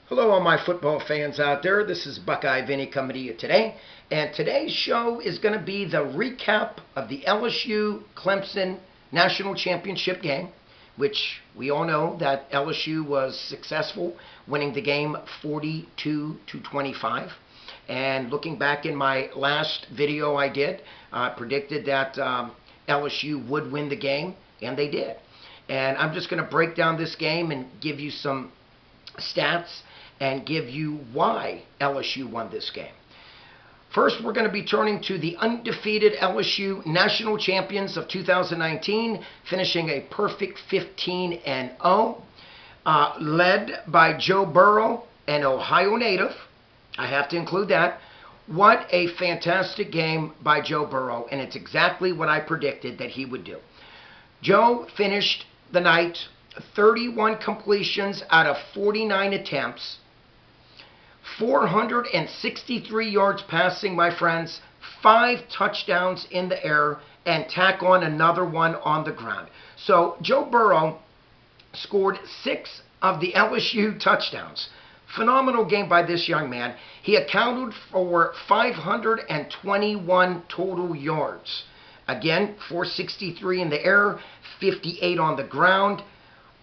Hello, all my football fans out there. This is Buckeye Vinny coming to you today. And today's show is going to be the recap of the LSU Clemson National Championship game, which we all know that LSU was successful, winning the game 42-25. And looking back in my last video I did, I predicted that LSU would win the game, and they did. And I'm just going to break down this game and give you some stats and give you why LSU won this game. First, we're going to be turning to the undefeated LSU national champions of 2019, finishing a perfect 15-0, led by Joe Burrow, an Ohio native. I have to include that. What a fantastic game by Joe Burrow, and it's exactly what I predicted that he would do. Joe finished the night 31 completions out of 49 attempts, 463 yards passing, my friends, 5 touchdowns in the air, and tack on another one on the ground. So Joe Burrow scored 6 of the LSU touchdowns. Phenomenal game by this young man. He accounted for 521 total yards. Again, 463 in the air, 58 on the ground.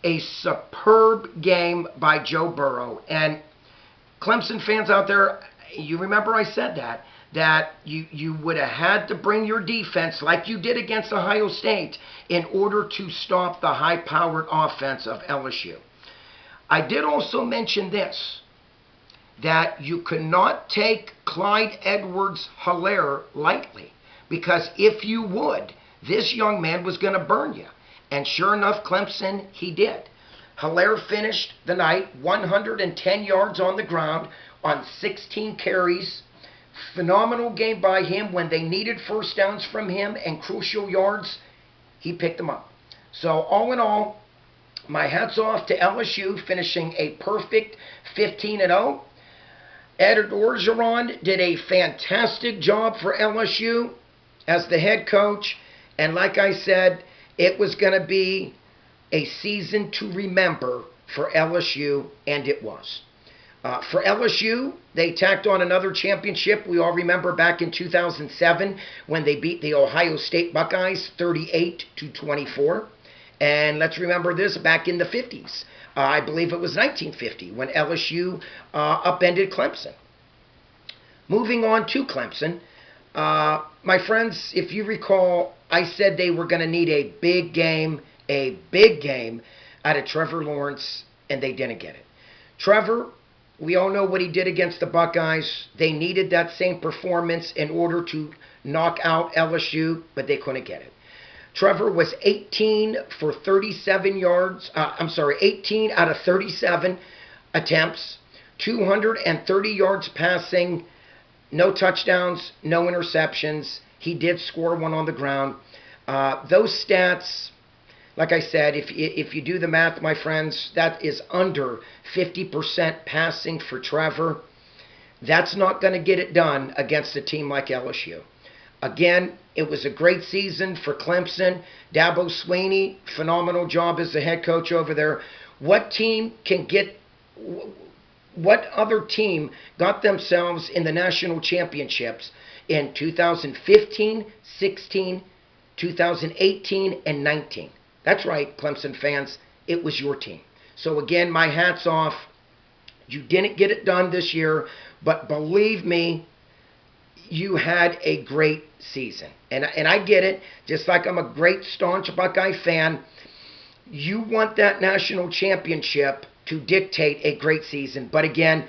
A superb game by Joe Burrow. And Clemson fans out there, you remember I said that you would have had to bring your defense like you did against Ohio State in order to stop the high-powered offense of LSU. I did also mention this, that you cannot take Clyde Edwards-Helaire lightly, because if you would, this young man was going to burn you. And sure enough, Clemson, he did. Helaire finished the night 110 yards on the ground on 16 carries. Phenomenal game by him. When they needed first downs from him and crucial yards, he picked them up. So all in all, my hat's off to LSU, finishing a perfect 15-0. Ed Orgeron did a fantastic job for LSU as the head coach. And like I said, it was going to be a season to remember for LSU, and it was. For LSU, they tacked on another championship. We all remember back in 2007 when they beat the Ohio State Buckeyes 38-24. And let's remember this back in the 50s. I believe it was 1950 when LSU upended Clemson. Moving on to Clemson, my friends, if you recall, I said they were going to need a big game out of Trevor Lawrence, and they didn't get it. Trevor, we all know what he did against the Buckeyes. They needed that same performance in order to knock out LSU, but they couldn't get it. Trevor was 18 for 37 yards. 18 out of 37 attempts, 230 yards passing, no touchdowns, no interceptions. He did score one on the ground. Those stats, like I said, if you do the math, my friends, that is under 50% passing for Trevor. That's not going to get it done against a team like LSU. Again, it was a great season for Clemson. Dabo Swinney, phenomenal job as the head coach over there. What other team got themselves in the national championships in 2015, 16, 2018, and 19? That's right, Clemson fans, it was your team. So again, my hat's off. You didn't get it done this year, but believe me, you had a great season. And I get it, just like I'm a great staunch Buckeye fan, you want that national championship to dictate a great season. But again,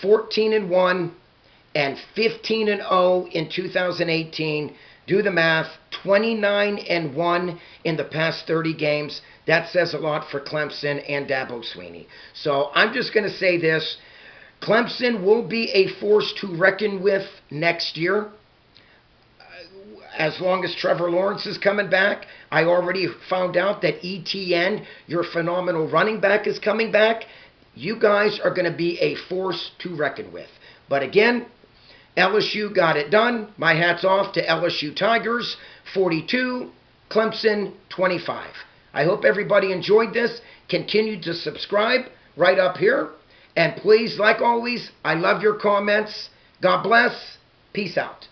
14-1 and 15-0 in 2018. Do the math, 29-1 in the past 30 games. That says a lot for Clemson and Dabo Swinney. So I'm just going to say this. Clemson will be a force to reckon with next year. As long as Trevor Lawrence is coming back. I already found out that ETN, your phenomenal running back, is coming back. You guys are going to be a force to reckon with. But again, LSU got it done. My hat's off to LSU Tigers, 42, Clemson 25. I hope everybody enjoyed this. Continue to subscribe right up here. And please, like always, I love your comments. God bless. Peace out.